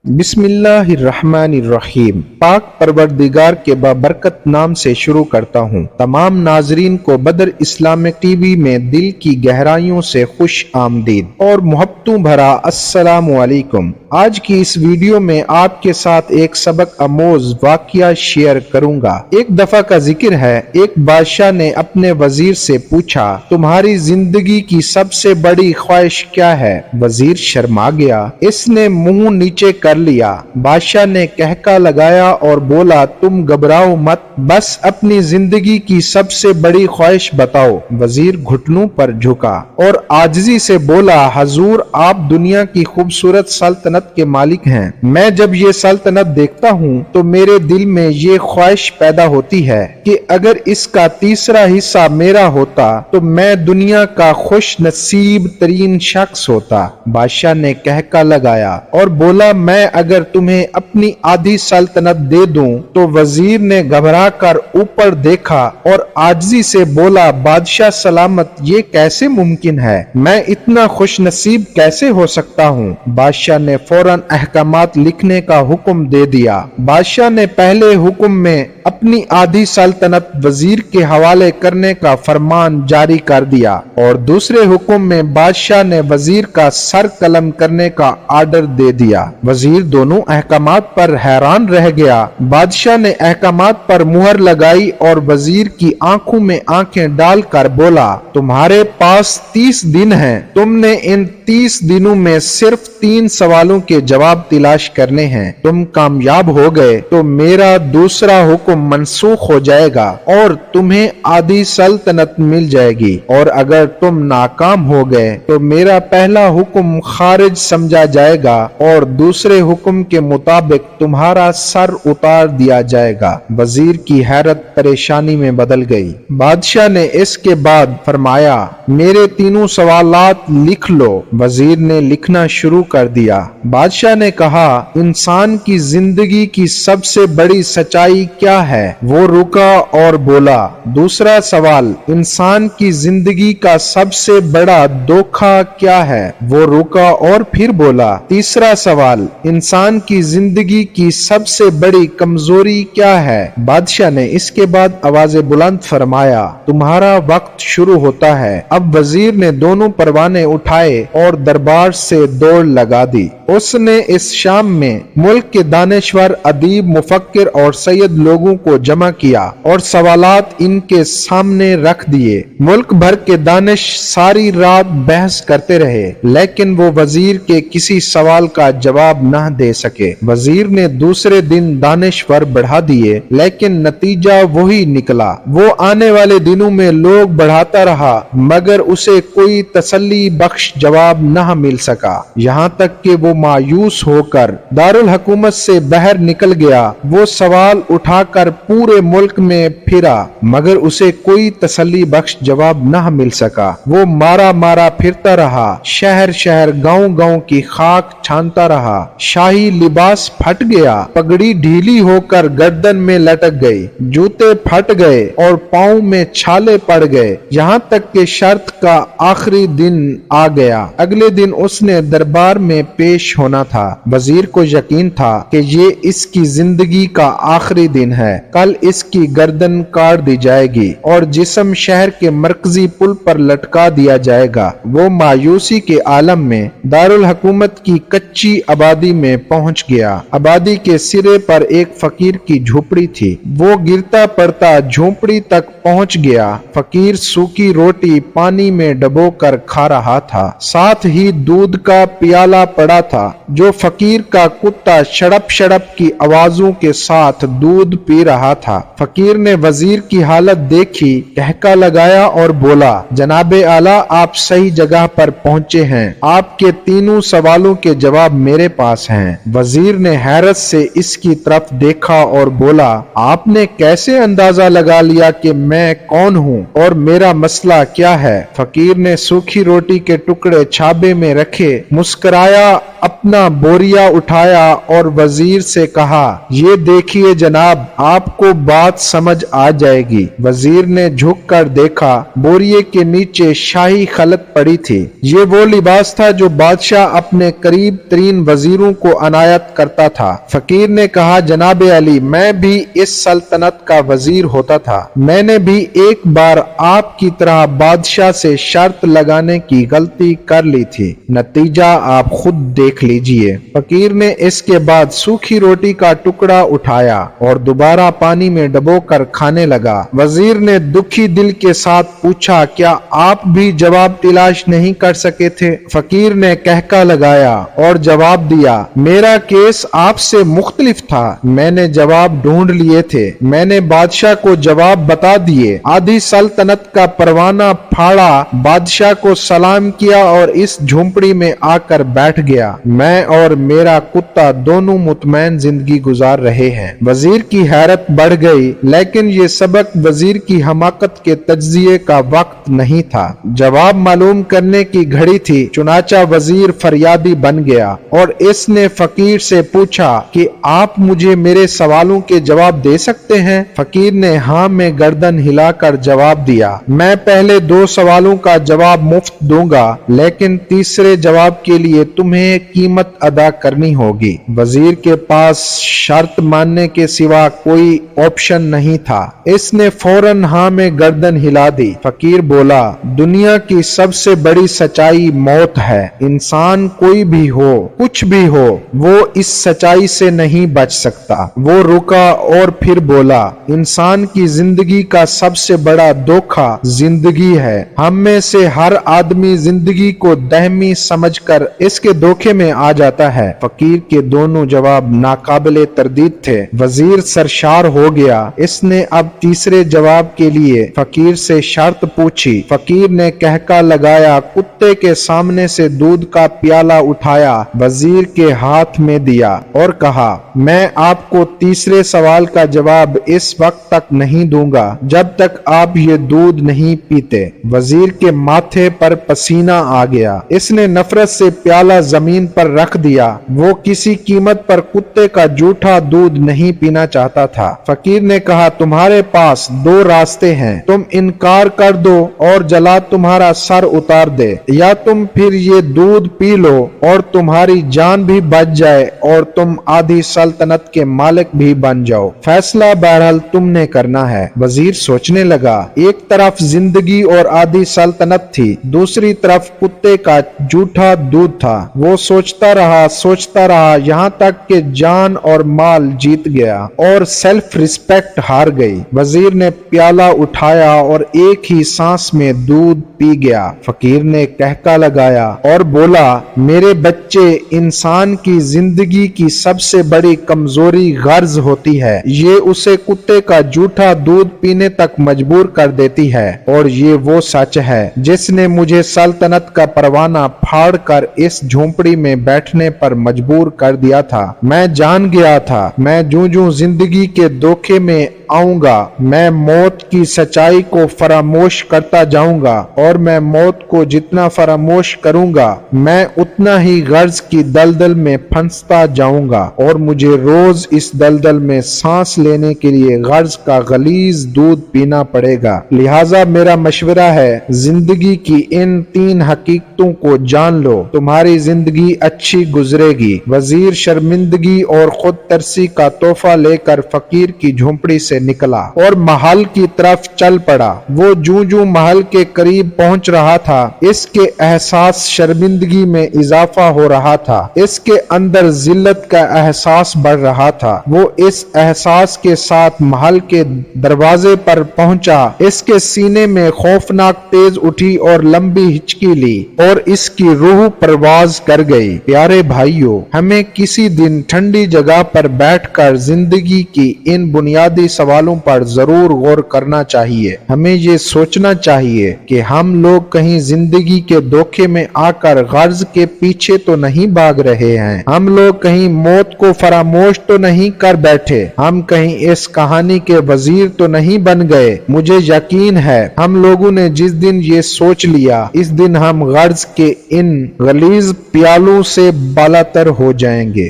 बिस्मिल्लाहिर्रहमानिर्रहीम। पाक परवरदिगार के बाबरकत नाम से शुरू करता हूँ। तमाम नाजरीन को बदर इस्लामिक टीवी में दिल की गहराइयों से खुश आमदीद और मोहब्बतों भरा अस्सलामु अलैकुम। आज की इस वीडियो में आपके साथ एक सबक आमोज वाकया शेयर करूंगा। एक दफा का जिक्र है, एक बादशाह ने अपने वजीर से पूछा, तुम्हारी जिंदगी की सबसे बड़ी ख्वाहिश क्या है? वजीर शर्मा गया, इसने मुंह नीचे कर लिया। बादशाह ने कहका लगाया और बोला, तुम घबराओ मत, बस अपनी जिंदगी की सबसे बड़ी ख्वाहिश बताओ। वजीर घुटनों पर झुका और आजिजी से बोला, हजूर आप दुनिया की खूबसूरत सल्तनत के मालिक हैं। मैं जब ये सल्तनत देखता हूँ तो मेरे दिल में ये ख्वाहिश पैदा होती है कि अगर इसका तीसरा हिस्सा मेरा होता तो मैं दुनिया का खुश नसीब तरीन शख्स होता। बादशाह ने कहका लगाया और बोला, मैं अगर तुम्हें अपनी आधी सल्तनत दे दूं? तो वजीर ने घबरा कर ऊपर देखा और आजिजी से बोला, बादशाह सलामत, ये कैसे मुमकिन है? मैं इतना खुश नसीब कैसे हो सकता हूँ? बादशाह ने फौरन अहकामात लिखने का हुक्म दे दिया। बादशाह ने पहले हुक्म में अपनी आधी सल्तनत वजीर के हवाले करने का फरमान जारी कर दिया और दूसरे हुक्म में बादशाह ने वजीर का सर कलम करने का आर्डर दे दिया। वजीर दोनों अहकामात पर हैरान रह गया। बादशाह ने अहकामात पर मुहर लगाई और वजीर की आंखों में आंखें डालकर बोला, तुम्हारे पास 30 दिन हैं। तुमने इन 30 दिनों में सिर्फ 3 सवालों के जवाब तलाश करने हैं। तुम कामयाब हो गए तो मेरा दूसरा हुक्म मनसूख हो जाएगा और तुम्हें आधी सल्तनत मिल जाएगी, और अगर तुम नाकाम हो गए तो मेरा पहला हुक्म खारिज समझा जाएगा और दूसरे हुक्म के मुताबिक तुम्हारा सर उतार दिया जाएगा। वजीर की हैरत परेशानी में बदल गई। बादशाह ने इसके बाद फरमाया, मेरे तीनों सवालात लिख लो। वजीर ने लिखना शुरू कर दिया। बादशाह ने कहा, इंसान की जिंदगी की सबसे बड़ी सच्चाई क्या है? वो रुका और बोला, दूसरा सवाल, इंसान की जिंदगी का सबसे बड़ा धोखा क्या है? वो रुका और फिर बोला, तीसरा सवाल, इंसान की जिंदगी की सबसे बड़ी कमजोरी क्या है? बादशाह ने इसके बाद आवाज़ बुलंद फरमाया, तुम्हारा वक्त शुरू होता है। अब वजीर ने दोनों परवाने उठाए और दरबार से दौड़ लगा दी। उसने इस शाम में मुल्क के दानिश्वर, अदीब, मुफक्किर और सैयद लोगों को जमा किया और सवालात इनके सामने रख दिए। मुल्क भर के दानिश सारी रात बहस करते रहे, लेकिन वो वजीर के किसी सवाल का जवाब न दे सके। वजीर ने दूसरे दिन दानिश्वर बढ़ा दिए, लेकिन नतीजा वही निकला। वो आने वाले दिनों में लोग बढ़ाता रहा, मगर उसे कोई तसल्ली बख्श जवाब न मिल सका। यहाँ तक कि वो मायूस होकर दारुल हुकूमत से बाहर निकल गया। वो सवाल उठाकर पूरे मुल्क में फिरा, मगर उसे कोई तसल्ली बख्श जवाब न मिल सका। वो मारा मारा फिरता रहा, शहर शहर, गांव गांव की खाक छानता रहा। शाही लिबास फट गया, पगड़ी ढीली होकर गर्दन में लटक गई, जूते फट गए और पांव में छाले पड़ गए। यहाँ तक कि शर्त का आखिरी दिन आ गया। अगले दिन उसने दरबार में पेश होना था। वजीर को यकीन था कि ये इसकी जिंदगी का आखिरी दिन है। कल इसकी गर्दन काट दी जाएगी और जिस्म शहर के मरकजी पुल पर लटका दिया जाएगा। वो मायूसी के आलम में दारुल हुकूमत की कच्ची आबादी में पहुंच गया। आबादी के सिरे पर एक फकीर की झोपड़ी थी। वो गिरता पड़ता झोपड़ी तक पहुंच गया। फकीर सूखी रोटी पानी में डुबोकर खा रहा था, साथ ही दूध का प्याला पड़ा था। जो फकीर का कुत्ता शड़प शड़प की आवाजों के साथ दूध पी रहा था। फकीर ने वजीर की हालत देखी, कहका लगाया और बोला, जनाबे आला, आप सही जगह पर पहुंचे हैं। आपके तीनों सवालों के जवाब मेरे पास हैं। वजीर ने हैरत से इसकी तरफ देखा और बोला, आपने कैसे अंदाजा लगा लिया कि मैं कौन हूँ और मेरा मसला क्या है? फकीर ने सूखी रोटी के टुकड़े छाबे में रखे, मुस्कुराया, अपना बोरिया उठाया और वजीर से कहा, ये देखिए जनाब, आपको बात समझ आ जाएगी। वजीर ने झुककर देखा, बोरिये के नीचे शाही खलत पड़ी थी। ये वो लिबास था जो बादशाह अपने करीब तरीन वजीरों को अनायत करता था। फकीर ने कहा, जनाब अली, मैं भी इस सल्तनत का वजीर होता था। मैंने भी एक बार आपकी तरह बादशाह से शर्त लगाने की गलती कर ली थी, नतीजा आप खुद देख लीजिए। फकीर ने इसके बाद सूखी रोटी का टुकड़ा उठाया और दोबारा पानी में डुबोकर खाने लगा। वजीर ने दुखी दिल के साथ पूछा, क्या आप भी जवाब तलाश नहीं कर सके थे? फकीर ने कहका लगाया और जवाब दिया, मेरा केस आपसे मुख्तलिफ था। मैंने जवाब ढूंढ लिए थे, मैंने बादशाह को जवाब बता दिए। आधी सल्तनत का परवाना फाड़ा, बादशाह को सलाम किया और इस झोंपड़ी में आकर बैठ गया। मैं और मेरा कुत्ता दोनों मुतमैन जिंदगी गुजार रहे हैं। वजीर की हैरत बढ़ गई, लेकिन ये सबक वजीर की हमाकत के तज्जिए का वक्त नहीं था। जवाब मालूम करने की घड़ी थी। चुनाचा वजीर फरियादी बन गया और इसने फकीर से पूछा कि आप मुझे मेरे सवालों के जवाब दे सकते हैं? फकीर ने हाँ में गर्दन हिलाकर जवाब दिया। मैं पहले 2 सवालों का जवाब मुफ्त दूंगा, लेकिन तीसरे जवाब के लिए तुम्हें कीमत अदा करनी होगी। वजीर के पास शर्त मानने के सिवा कोई ऑप्शन नहीं था। इसने फौरन हाँ में गर्दन हिला दी। फकीर बोला, दुनिया की सबसे बड़ी सच्चाई मौत है। इंसान कोई भी हो, कुछ भी हो, वो इस सच्चाई से नहीं बच सकता। वो रुका और फिर बोला, इंसान की जिंदगी का सबसे बड़ा धोखा जिंदगी है। हम में से हर आदमी जिंदगी को दहमी समझकर इसके धोखे में आ जाता है। फकीर के दोनों जवाब नाकाबिले तरदीद थे। वजीर सरशार हो गया। इसने अब तीसरे जवाब के लिए फकीर से शर्त पूछी। फकीर ने कहका लगाया, कुत्ते के सामने से दूध का प्याला उठाया, वजीर के हाथ में दिया और कहा, मैं आपको तीसरे सवाल का जवाब इस वक्त तक नहीं दूंगा जब तक आप ये दूध नहीं पीते। वजीर के माथे पर पसीना आ गया। इसने नफरत से प्याला जमीन पर रख दिया। वो किसी कीमत पर कुत्ते का जूठा दूध नहीं पीना चाहता था। फकीर ने कहा, तुम्हारे पास 2 रास्ते हैं, तुम इनकार कर दो और जला तुम्हारा सर उतार दे, या तुम फिर ये दूध पी लो और तुम्हारी जान भी बच जाए और तुम आधी सल्तनत के मालिक भी बन जाओ। फैसला बहरहाल तुमने करना है। वजीर सोचने लगा, एक तरफ जिंदगी और आधी सल्तनत थी, दूसरी तरफ कुत्ते का जूठा दूध था। वो सोचता रहा यहाँ तक कि जान और माल जीत गया और सेल्फ रिस्पेक्ट हार गई। वजीर ने प्याला उठाया और एक ही सांस में दूध पी गया। फकीर ने कहका लगाया और बोला, मेरे बच्चे, इंसान की जिंदगी की सबसे बड़ी कमजोरी गर्ज होती है। ये उसे कुत्ते का जूठा दूध पीने तक मजबूर कर देती है और ये वो सच है जिसने मुझे सल्तनत का परवाना फाड़ कर इस झोंपड़ी में बैठने पर मजबूर कर दिया था। मैं जान गया था, मैं जूं जिंदगी के धोखे में आऊंगा, मैं मौत की सच्चाई को फरामोश करता जाऊंगा और मैं मौत को जितना फरामोश करूंगा, मैं उतना ही गर्ज की दलदल में फंसता जाऊंगा और मुझे रोज इस दलदल में सांस लेने के लिए गर्ज का गलीज दूध पीना पड़ेगा। लिहाजा मेरा मशवरा है, जिंदगी की इन 3 हकीकतों को जान लो, तुम्हारी जिंदगी अच्छी गुजरेगी। वजीर शर्मिंदगी और खुद तरसी का तोहफा लेकर फकीर की झोंपड़ी से निकला और महल की तरफ चल पड़ा। वो जूं महल के करीब पहुंच रहा था, इसके एहसास शर्मिंदगी में इजाफा हो रहा था। इसके अंदर जिल्लत का एहसास बढ़ रहा था। वो इस एहसास के साथ महल के दरवाजे पर पहुंचा। इसके सीने में खौफनाक तेज उठी और लंबी हिचकी ली और इसकी रूह परवाज कर गई। प्यारे भाइयों, हमें किसी दिन ठंडी जगह पर बैठकर जिंदगी की इन बुनियादी सवालों पर जरूर गौर करना चाहिए। हमें ये सोचना चाहिए कि हम लोग कहीं जिंदगी के धोखे में आकर गर्ज के पीछे तो नहीं भाग रहे हैं। हम लोग कहीं मौत को फरामोश तो नहीं कर बैठे। हम कहीं इस कहानी के वजीर तो नहीं बन गए। मुझे यकीन है हम लोगों ने जिस दिन ये सोच लिया, इस दिन हम गर्ज के इन गलीज प्यालों ستاروں سے بالا تر ہو جائیں گے۔